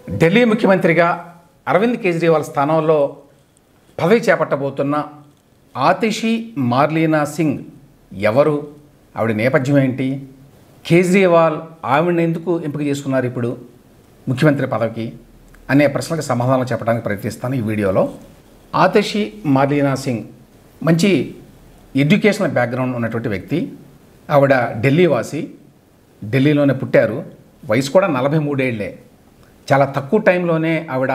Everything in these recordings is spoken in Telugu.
ఢిల్లీ ముఖ్యమంత్రిగా అరవింద్ కేజ్రీవాల్ స్థానంలో పదవి చేపట్టబోతున్న ఆతిషి మార్లీనా సింగ్ ఎవరు? ఆవిడ నేపథ్యం ఏంటి? కేజ్రీవాల్ ఆవిడని ఎందుకు ఎంపిక చేసుకున్నారు ఇప్పుడు ముఖ్యమంత్రి పదవికి అనే ప్రశ్నలకు సమాధానం చెప్పడానికి ప్రయత్నిస్తాను ఈ వీడియోలో. ఆతిషి మార్లీనా సింగ్ మంచి ఎడ్యుకేషనల్ బ్యాక్గ్రౌండ్ ఉన్నటువంటి వ్యక్తి. ఆవిడ ఢిల్లీ వాసి, ఢిల్లీలోనే పుట్టారు. వయసు కూడా 43 ఏళ్లే. చాలా తక్కువ టైంలోనే ఆవిడ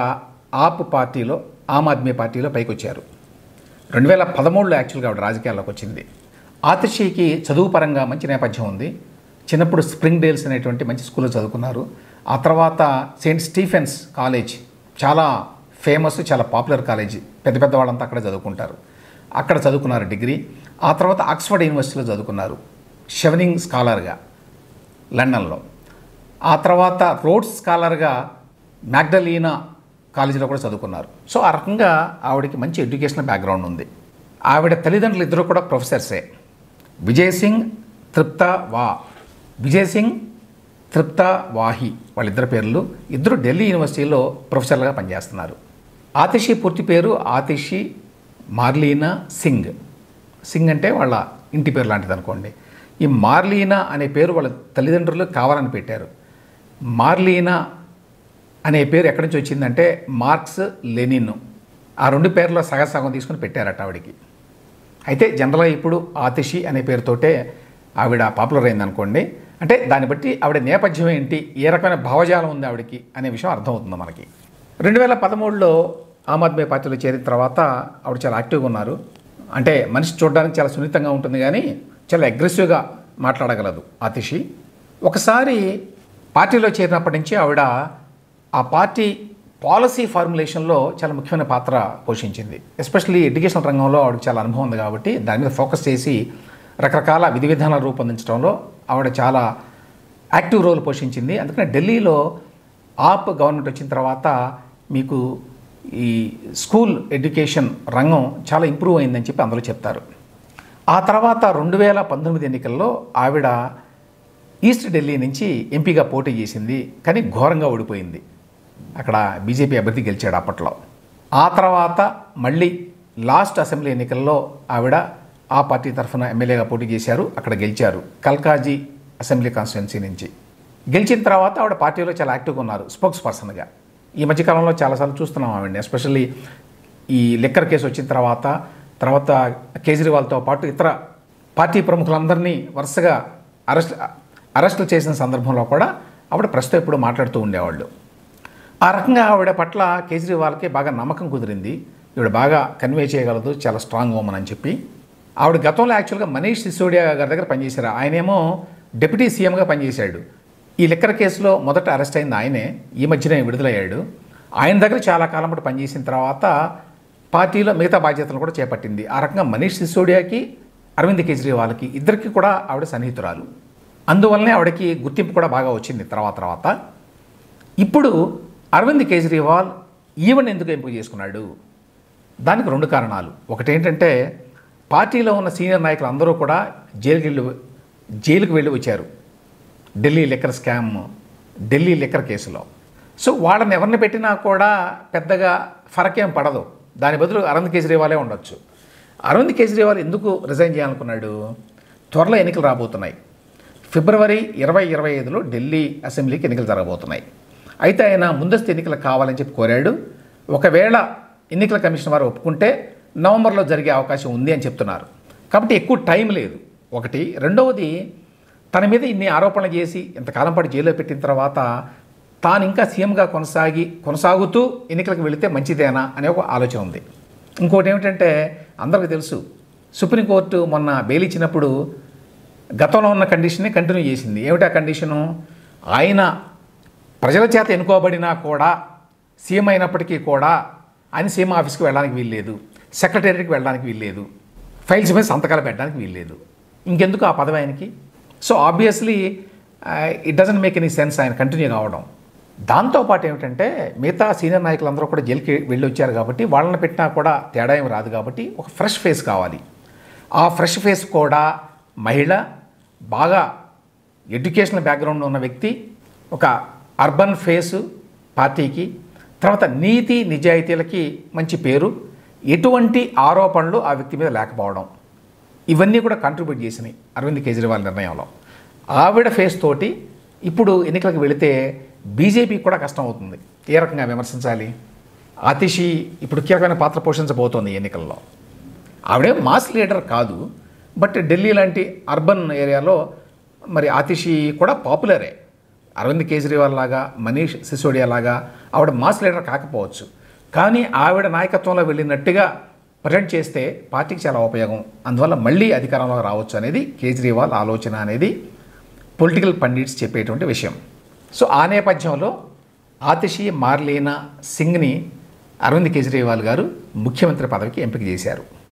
ఆమ్ ఆద్మీ పార్టీలో పైకి వచ్చారు. 2013లో యాక్చువల్గా ఆవిడ రాజకీయాల్లోకి వచ్చింది. ఆతిషికి చదువు పరంగా మంచి నేపథ్యం ఉంది. చిన్నప్పుడు స్ప్రింగ్ డేల్స్ అనేటువంటి మంచి స్కూల్లో చదువుకున్నారు. ఆ తర్వాత సెయింట్ స్టీఫెన్స్ కాలేజ్ చాలా ఫేమస్, చాలా పాపులర్ కాలేజీ. పెద్ద వాళ్ళంతా అక్కడ చదువుకుంటారు. అక్కడ చదువుకున్నారు డిగ్రీ. ఆ తర్వాత ఆక్స్ఫర్డ్ యూనివర్సిటీలో చదువుకున్నారు షెవెనింగ్ స్కాలర్గా లండన్లో. ఆ తర్వాత రోడ్స్ స్కాలర్గా మ్యాగ్డలీనా కాలేజీలో కూడా చదువుకున్నారు. సో ఆ రకంగా ఆవిడకి మంచి ఎడ్యుకేషనల్ బ్యాక్గ్రౌండ్ ఉంది. ఆవిడ తల్లిదండ్రులు ఇద్దరు కూడా ప్రొఫెసర్సే. విజయ్ సింగ్ తృప్తా వాహి వాళ్ళిద్దరు పేర్లు. ఇద్దరు ఢిల్లీ యూనివర్సిటీలో ప్రొఫెసర్లుగా పనిచేస్తున్నారు. ఆతిషి పూర్తి పేరు ఆతిషి మార్లీనా సింగ్. సింగ్ అంటే వాళ్ళ ఇంటి పేరు లాంటిది అనుకోండి. ఈ మార్లీనా అనే పేరు వాళ్ళ తల్లిదండ్రులు కావాలని పెట్టారు. మార్లీనా అనే పేరు ఎక్కడి నుంచి వచ్చిందంటే మార్క్స్, లెనిన్ ఆ రెండు పేర్లో సగం తీసుకుని పెట్టారట ఆవిడికి. అయితే జనరల్గా ఇప్పుడు ఆతిషి అనే పేరుతోటే ఆవిడ పాపులర్ అయింది అనుకోండి. అంటే దాన్ని బట్టి ఆవిడ నేపథ్యం ఏంటి, ఏ రకమైన భావజాలం ఉంది ఆవిడకి అనే విషయం అర్థమవుతుంది మనకి. 2013లో ఆమ్ ఆద్మీ పార్టీలో చేరిన తర్వాత ఆవిడ చాలా యాక్టివ్గా ఉన్నారు. అంటే మనిషి చూడడానికి చాలా సున్నితంగా ఉంటుంది, కానీ చాలా అగ్రెసివ్గా మాట్లాడగలదు ఆతిషి. ఒకసారి పార్టీలో చేరినప్పటి నుంచి ఆవిడ ఆ పార్టీ పాలసీ ఫార్ములేషన్లో చాలా ముఖ్యమైన పాత్ర పోషించింది. ఎస్పెషల్లీ ఎడ్యుకేషన్ రంగంలో ఆవిడకి చాలా అనుభవం ఉంది కాబట్టి దాని మీద ఫోకస్ చేసి రకరకాల విధి విధానాలు రూపొందించడంలో ఆవిడ చాలా యాక్టివ్ రోల్ పోషించింది. అందుకని ఢిల్లీలో గవర్నమెంట్ వచ్చిన తర్వాత మీకు ఈ స్కూల్ ఎడ్యుకేషన్ రంగం చాలా ఇంప్రూవ్ అయిందని చెప్పి అందరూ చెప్తారు. ఆ తర్వాత 2019 ఎన్నికల్లో ఆవిడ ఈస్ట్ ఢిల్లీ నుంచి ఎంపీగా పోటీ చేసింది, కానీ ఘోరంగా ఓడిపోయింది. అక్కడ బీజేపీ అభ్యర్థి గెలిచాడు అప్పట్లో. ఆ తర్వాత మళ్ళీ లాస్ట్ అసెంబ్లీ ఎన్నికల్లో ఆవిడ ఆ పార్టీ తరఫున ఎమ్మెల్యేగా పోటీ చేశారు. అక్కడ గెలిచారు కల్కాజీ అసెంబ్లీ కాన్స్టిట్యున్సీ నుంచి. గెలిచిన తర్వాత ఆవిడ పార్టీలో చాలా యాక్టివ్గా ఉన్నారు, స్పోక్స్ పర్సన్గా. ఈ మధ్యకాలంలో చాలాసార్లు చూస్తున్నాం ఆవిడని. ఎస్పెషల్లీ ఈ లిక్కర్ కేసు వచ్చిన తర్వాత కేజ్రీవాల్తో పాటు ఇతర పార్టీ ప్రముఖులందరినీ వరుసగా అరెస్టులు చేసిన సందర్భంలో కూడా ఆవిడ ప్రస్తుతం ఎప్పుడు మాట్లాడుతూ ఉండేవాళ్ళు. ఆ రకంగా ఆవిడ పట్ల కేజ్రీవాల్కి బాగా నమ్మకం కుదిరింది. ఈవిడ బాగా కన్వే చేయగలదు, చాలా స్ట్రాంగ్ ఉమెన్ అని చెప్పి. ఆవిడ గతంలో యాక్చువల్గా మనీష్ సిసోడియా గారి దగ్గర పనిచేశారు. ఆయనేమో డిప్యూటీ సీఎంగా పనిచేశాడు. ఈ లిక్కర్ కేసులో మొదట అరెస్ట్ అయింది ఆయనే, ఈ మధ్యనే విడుదలయ్యాడు. ఆయన దగ్గర చాలా కాలం పాటు పనిచేసిన తర్వాత పార్టీలో మిగతా బాధ్యతలు కూడా చేపట్టింది. ఆ రకంగా మనీష్ సిసోడియాకి, అరవింద్ కేజ్రీవాల్కి ఇద్దరికి కూడా ఆవిడ సన్నిహితురాలు. అందువల్లనే ఆవిడకి గుర్తింపు కూడా బాగా వచ్చింది తర్వాత. ఇప్పుడు అరవింద్ కేజ్రీవాల్ ఈవెన్ ఎందుకు ఎంపిక చేసుకున్నాడు? దానికి 2 కారణాలు. ఒకటేంటంటే పార్టీలో ఉన్న సీనియర్ నాయకులు అందరూ కూడా జైలుకి వెళ్ళి వచ్చారు ఢిల్లీ లిక్కర్ కేసులో. సో వాళ్ళని ఎవరిని పెట్టినా కూడా పెద్దగా ఫరకేం పడదు. దాని బదులు అరవింద్ కేజ్రీవాలే ఉండొచ్చు. అరవింద్ కేజ్రీవాల్ ఎందుకు రిజైన్ చేయాలనుకున్నాడు? త్వరలో ఎన్నికలు రాబోతున్నాయి. ఫిబ్రవరి 2025లో ఢిల్లీ అసెంబ్లీకి ఎన్నికలు జరగబోతున్నాయి. అయితే ఆయన ముందస్తు ఎన్నికలు కావాలని చెప్పి కోరాడు. ఒకవేళ ఎన్నికల కమిషన్ వారు ఒప్పుకుంటే నవంబర్లో జరిగే అవకాశం ఉంది అని చెప్తున్నారు. కాబట్టి ఎక్కువ టైం లేదు ఒకటి. రెండవది, తన మీద ఇన్ని ఆరోపణలు చేసి ఇంతకాలం పాటు జైల్లో పెట్టిన తర్వాత తాను ఇంకా సీఎంగా కొనసాగుతూ ఎన్నికలకు వెళితే మంచిదేనా అనే ఒక ఆలోచన ఉంది. ఇంకోటి ఏమిటంటే అందరికీ తెలుసు, సుప్రీంకోర్టు మొన్న బెయిల్ ఇచ్చినప్పుడు గతంలో ఉన్న కండిషన్ని కంటిన్యూ చేసింది. ఏమిటా కండిషను? ఆయన ప్రజల చేత ఎన్నుకోబడినా కూడా, సీఎం అయినప్పటికీ కూడా ఆయన సీఎం ఆఫీస్కి వెళ్ళడానికి వీల్లేదు, సెక్రటేరియట్కి వెళ్ళడానికి వీల్లేదు, ఫైల్స్ మీద సంతకాలు పెట్టడానికి వీల్లేదు. ఇంకెందుకు ఆ పదవి ఆయనకి? So obviously it doesn't make any sense ఆయన కంటిన్యూ కావడం. దాంతోపాటు ఏమిటంటే మిగతా సీనియర్ నాయకులందరూ కూడా జైలుకి వెళ్ళి వచ్చారు కాబట్టి వాళ్ళని పెట్టినా కూడా తేడా ఏమి రాదు. కాబట్టి ఒక ఫ్రెష్ ఫేస్ కావాలి. ఆ ఫ్రెష్ ఫేస్ కూడా మహిళ, బాగా ఎడ్యుకేషనల్ బ్యాక్గ్రౌండ్ ఉన్న వ్యక్తి, ఒక అర్బన్ ఫేసు, పార్టీకి. తర్వాత నీతి నిజాయితీలకి మంచి పేరు, ఎటువంటి ఆరోపణలు ఆ వ్యక్తి మీద లేకపోవడం, ఇవన్నీ కూడా కంట్రిబ్యూట్ చేసినాయి అరవింద్ కేజ్రీవాల్ నిర్ణయంలో. ఆవిడ ఫేస్ తోటి ఇప్పుడు ఎన్నికలకు వెళితే బీజేపీకి కూడా కష్టం అవుతుంది. ఏ రకంగా విమర్శించాలి? ఆతిషి ఇప్పుడు కీలకమైన పాత్ర పోషించబోతోంది ఈ ఎన్నికల్లో. ఆవిడే మాస్ లీడర్ కాదు, బట్ ఢిల్లీ లాంటి అర్బన్ ఏరియాలో మరి ఆతిషి కూడా పాపులరే. అరవింద్ కేజ్రీవాల్ లాగా, మనీష్ సిసోడియా లాగా ఆవిడ మాస్ లీడర్ కాకపోవచ్చు, కానీ ఆవిడ నాయకత్వంలో వెళ్ళినట్టుగా ప్రజెంట్ చేస్తే పార్టీకి చాలా ఉపయోగం. అందువల్ల మళ్ళీ అధికారంలో రావచ్చు అనేది కేజ్రీవాల్ ఆలోచన అనేది పొలిటికల్ పండిట్స్ చెప్పేటువంటి విషయం. సో ఆ నేపథ్యంలో ఆతిషి మార్లీనా సింగ్ని అరవింద్ కేజ్రీవాల్ గారు ముఖ్యమంత్రి పదవికి ఎంపిక చేశారు.